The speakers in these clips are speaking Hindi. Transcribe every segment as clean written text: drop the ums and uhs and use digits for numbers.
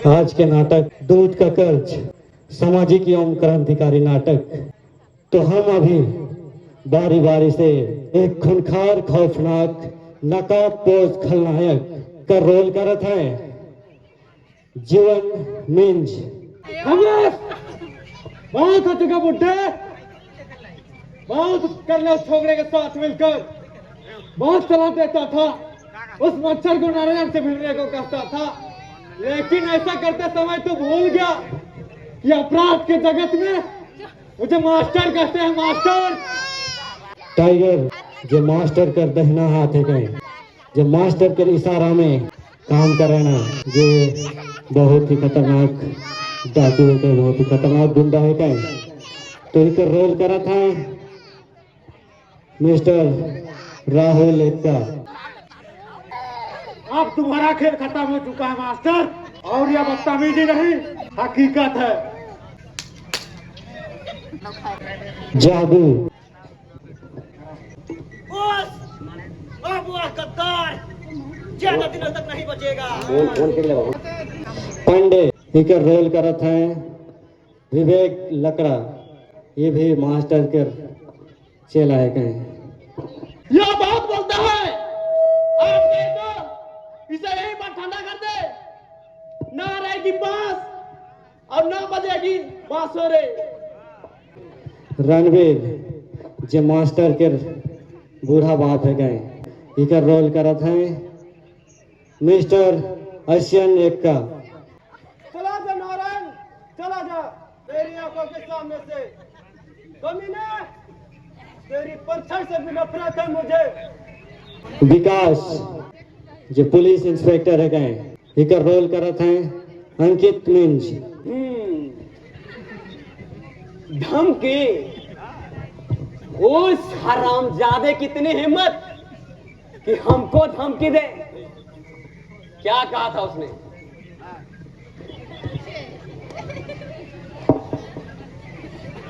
आज के नाटक दूध का कर्ज सामाजिक एवं क्रांतिकारी नाटक। तो हम अभी बारी बारी से एक खूंखार खौफनाक नकाबपोश खलनायक का रोल करत है। जीवन मिंज बहुत हो चुका बुड्ढे, बहुत करना छोकरे के साथ मिलकर बहुत सलाह देता था, उस मच्छर को नारायण से भिड़ने को कहता था, लेकिन ऐसा करते समय तो भूल गया कि अपराध के जगत में मुझे मास्टर कहते हैं। मास्टर टाइगर जो मास्टर कर दहना हाथ है कहीं, जो मास्टर के इशारा में काम करे ना, जो बहुत ही खतरनाक डाकू है, बहुत ही खतरनाक गुंडा है कहीं। तो एक रोल करा था मिस्टर राहुल एक्का। अब तुम्हारा खेल खत्म हो चुका है मास्टर, और यह बदतमीजी नहीं हकीकत है। जादू ज्यादा दिनों तक नहीं बचेगा। पांडे एक रोल करत है विवेक लकड़ा, ये भी मास्टर के चेला है कहीं। यह बहुत बोलता है, आप कहें तो इसे यही बात ठंडा कर दे, ना रहेगी बांस और ना बजेगी बांसुरी। रणवीर जो मास्टर के बूढ़ा बाप है गए, एक रोल करत है मिस्टर अशियन एक्का। चला जा नारायण, चला जा तेरी आंखों के सामने से। कमीने, तेरी परछाई से भी नफरत है मुझे। विकास जो पुलिस इंस्पेक्टर है गए, एक रोल करत है अंकित मिंज। धमकी, उस हरामजादे कितनी हिम्मत कि हमको धमकी दे। क्या कहा था उसने?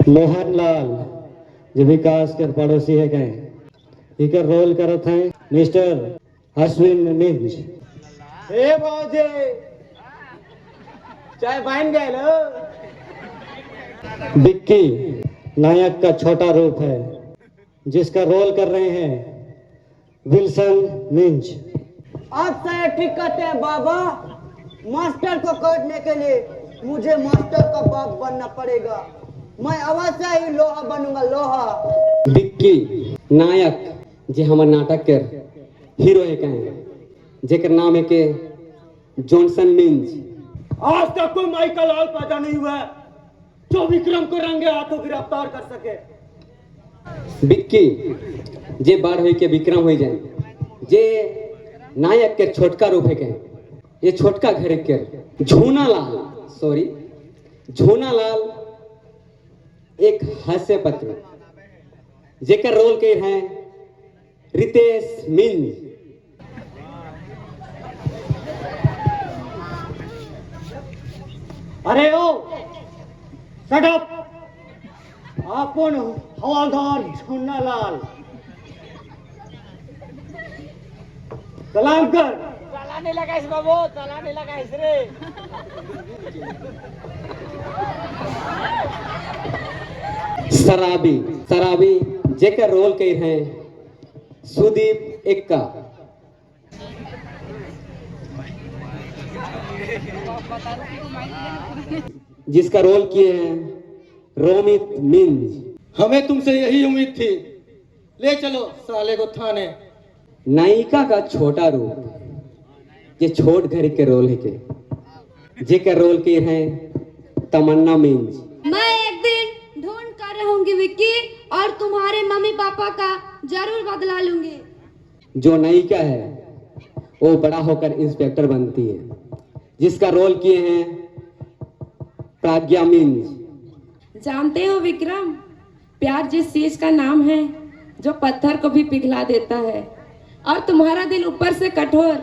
मोहनलाल जो विकास के पड़ोसी है गए, एक रोल करत है मिस्टर अश्विन मिंज। हे बाजे चाय बन गए लो। बिक्की नायक का छोटा रूप है, जिसका रोल कर रहे हैं विल्सन मिंज। आज से ठीक कहते हैं बाबा, मास्टर को काटने के लिए मुझे मास्टर का बाप बनना पड़ेगा। मैं अवश्य ही लोहा बनूंगा, लोहा। बिक्की नायक जे हमारे नाटक के हीरो है कहें, जेकर नाम है के जॉनसन मिंज। आज तक कोई माइकल हॉल पैदा नहीं हुआ जो विक्रम को रंगे हाथों गिरफ्तार कर सके। बिक्की जे बाढ़ हुई के विक्रम हो जाए, जे नायक के छोटका रूप है के, ये छोटका घर के झूनालाल, सॉरी झूनालाल एक हास्य पत्र, जेकर रोल के हैं रितेश मिंज। अरे ओ शट अप, अपन हवालदार झूनालाल सलाम कर। चलाने लगा इस बाबू, चलाने लगा इस रे। शराबी, शराबी जेकर रोल के हैं सुदीप एक्का। जिसका रोल किए हैं रोमित मिंज। हमें तुमसे यही उम्मीद थी, ले चलो साले को थाने। नायिका का छोटा रूप, ये छोट घर के रोल है के, जेकर रोल के हैं तमन्ना मिंज। मैं एक दिन ढूंढ कर रहूंगी विक्की, और तुम्हारे मम्मी पापा का जरूर बदला लूंगी। जो नायिका है वो बड़ा होकर इंस्पेक्टर बनती है, जिसका रोल किए हैं प्राज्ञा मिंज। जानते हो विक्रम, प्यार जिस चीज का नाम है जो पत्थर को भी पिघला देता है, और तुम्हारा दिल ऊपर से कठोर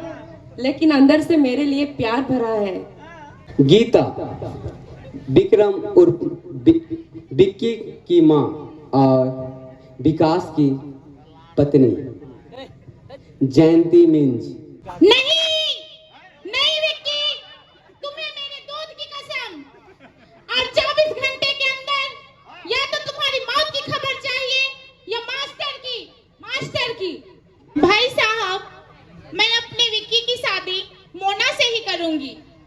लेकिन अंदर से मेरे लिए प्यार भरा है। गीता विक्रम उर्फ बिक्की की माँ और विकास की पत्नी जयंती मिंज। नहीं नहीं विक्की, तुमने मेरे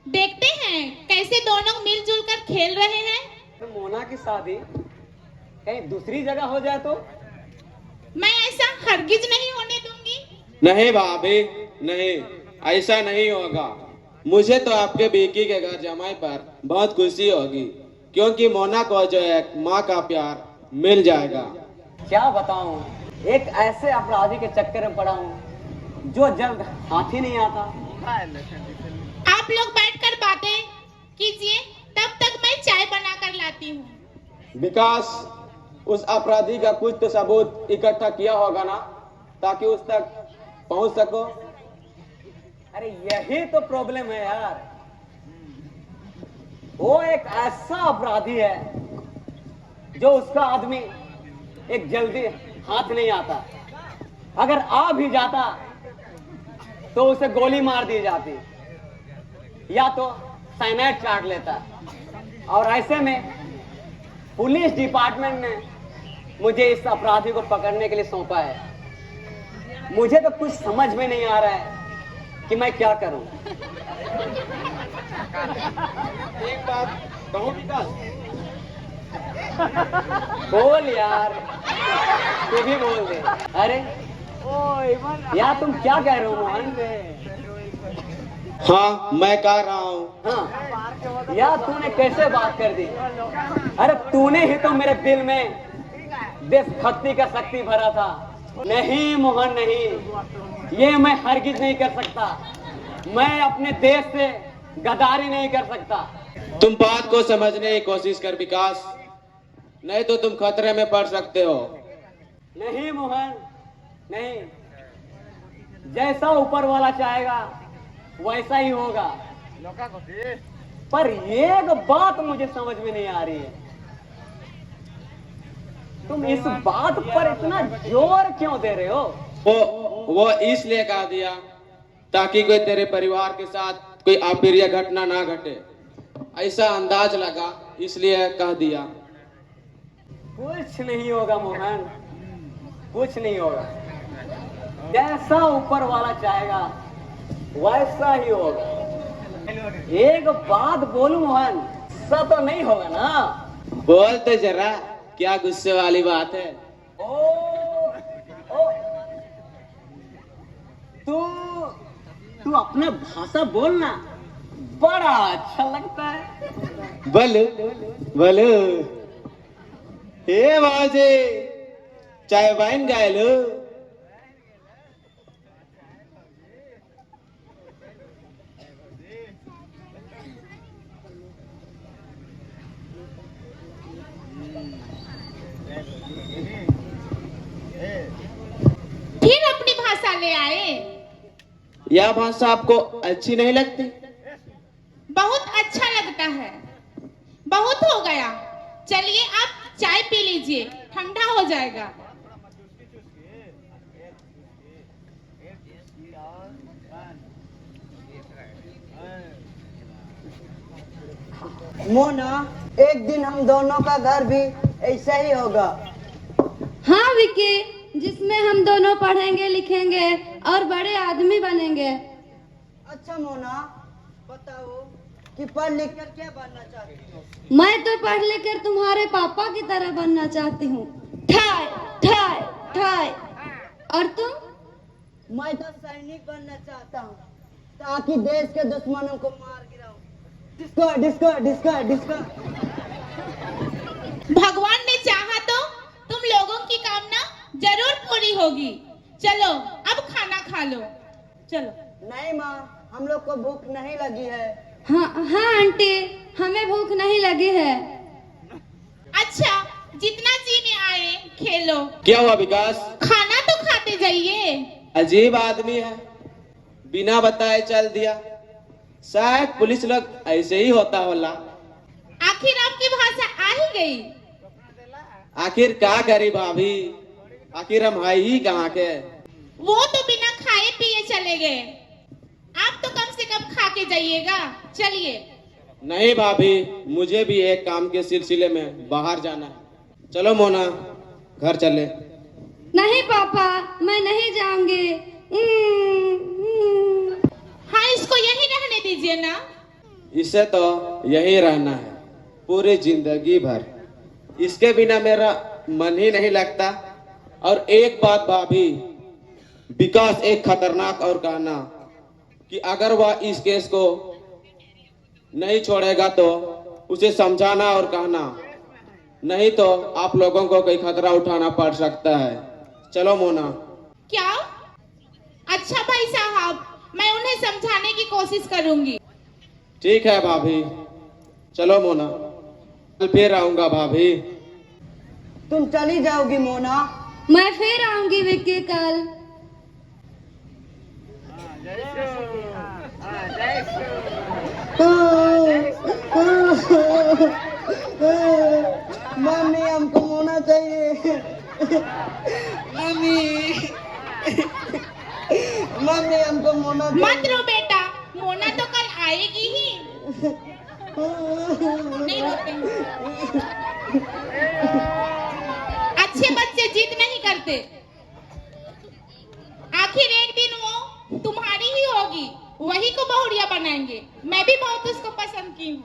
देखते हैं कैसे दोनों मिलजुल कर खेल रहे हैं। तो मोना की शादी कहीं दूसरी जगह हो जाए तो? मैं ऐसा हरगिज नहीं होने दूंगी। नहीं भाभी, नहीं, ऐसा नहीं होगा। मुझे तो आपके बेकी के घर जमाई पर बहुत खुशी होगी, क्योंकि मोना को जो एक माँ का प्यार मिल जाएगा। क्या बताऊं, एक ऐसे अपराधी के चक्कर में पड़ा हूँ जो जल्द हाथ ही नहीं आता। आप लोग बैठकर बातें कीजिए, तब तक मैं चाय बना कर लाती हूँ। विकास, उस अपराधी का कुछ तो सबूत इकट्ठा किया होगा ना, ताकि उस तक पहुंच सको। अरे यही तो प्रॉब्लम है यार, वो एक ऐसा अपराधी है जो उसका आदमी एक जल्दी हाथ नहीं आता। अगर आ भी जाता तो उसे गोली मार दी जाती या तो साइनाइड चाट लेता। और ऐसे में पुलिस डिपार्टमेंट ने मुझे इस अपराधी को पकड़ने के लिए सौंपा है। मुझे तो कुछ समझ में नहीं आ रहा है कि मैं क्या करूं। एक बात कहूं विकास? बोल यार, तू भी बोल दे। अरे यार, तुम क्या कह रहे हो मोहन? हाँ, मैं कह रहा हूँ। हाँ यार, तूने कैसे बात कर दी? अरे तूने ही तो मेरे दिल में देशभक्ति का शक्ति भरा था। नहीं मोहन, नहीं, ये मैं हरगिज नहीं कर सकता। मैं अपने देश से गद्दारी नहीं कर सकता। तुम बात को समझने की कोशिश कर विकास, नहीं तो तुम खतरे में पड़ सकते हो। नहीं मोहन, नहीं, जैसा ऊपर वाला चाहेगा वैसा ही होगा। पर एक बात मुझे समझ में नहीं आ रही है, तुम इस बात पर इतना जोर क्यों दे रहे हो? वो इसलिए कह दिया ताकि कोई तेरे परिवार के साथ कोई अप्रिय घटना ना घटे। ऐसा अंदाज लगा, इसलिए कह दिया। कुछ नहीं होगा मोहन, कुछ नहीं होगा। जैसा ऊपर वाला चाहेगा वैसा ही होगा। एक बात बोलूं मोहन, ऐसा तो नहीं होगा ना? बोल तो जरा, क्या गुस्से वाली बात है? ओ, तू अपना भाषा बोलना बड़ा अच्छा लगता है। बोलो बोलो। हे बाजे, चाय वाइन गाय लो। फिर अपनी भाषा ले आए। यह भाषा आपको अच्छी नहीं लगती? बहुत अच्छा लगता है। बहुत हो गया, चलिए आप चाय पी लीजिए, ठंडा हो जाएगा। मोना, एक दिन हम दोनों का घर भी ऐसा ही होगा। हाँ विकी, जिसमें हम दोनों पढ़ेंगे लिखेंगे और बड़े आदमी बनेंगे। अच्छा मोना, बताओ कि पढ़ लिख कर क्या बनना चाहती हो? मैं तो पढ़ लिख कर तुम्हारे पापा की तरह बनना चाहती हूँ। ठाय ठाय ठाय। और तुम? मैं तो सैनिक बनना चाहता हूँ, ताकि देश के दुश्मनों को मार गिराऊं। Disco disco disco disco. भगवान ने चाहा तो तुम लोगों की कामना जरूर पूरी होगी। चलो अब खाना खा लो, चलो। नहीं माँ, हम लोग को भूख नहीं लगी है। हाँ हाँ आंटी, हमें भूख नहीं लगी है। अच्छा, जितना जी में आए खेलो। क्या हुआ विकास? खाना तो खाते जाइए। अजीब आदमी है, बिना बताए चल दिया। शायद पुलिस लोग ऐसे ही होता होला। आखिर आपकी भाषा आ ही गई। आखिर क्या करी भाभी, आखिर हम है ही कहाँ के? वो तो बिना खाए पिए चले गए, आप तो कम से कम खा के जाइएगा। चलिए। नहीं भाभी, मुझे भी एक काम के सिलसिले में बाहर जाना है। चलो मोना, घर चले। नहीं पापा, मैं नहीं जाऊंगी। हाँ, इसको यही रहने दीजिए ना। इसे तो यही रहना है पूरी जिंदगी भर। इसके बिना मेरा मन ही नहीं लगता। और एक बात भाभी, विकास एक खतरनाक और कहना कि अगर वह इस केस को नहीं छोड़ेगा तो उसे समझाना और कहना, नहीं तो आप लोगों को कोई खतरा उठाना पड़ सकता है। चलो मोना। क्या? अच्छा भाई साहब, मैं उन्हें समझाने की कोशिश करूंगी। ठीक है भाभी, चलो मोना, कल फिर आऊंगा भाभी। तुम चली जाओगी मोना? मैं फिर आऊंगी विक्की कल। मम्मी हमको मोना चाहिए। मम्मी मम्मी हमको मोना मत रो बेटा, मोना तो कल आएगी ही। नहीं रोते। अच्छे बच्चे जिद नहीं करते। आखिर एक दिन वो तुम्हारी ही होगी, वही को बहुरिया बनाएंगे। मैं भी बहुत उसको पसंद की हूँ।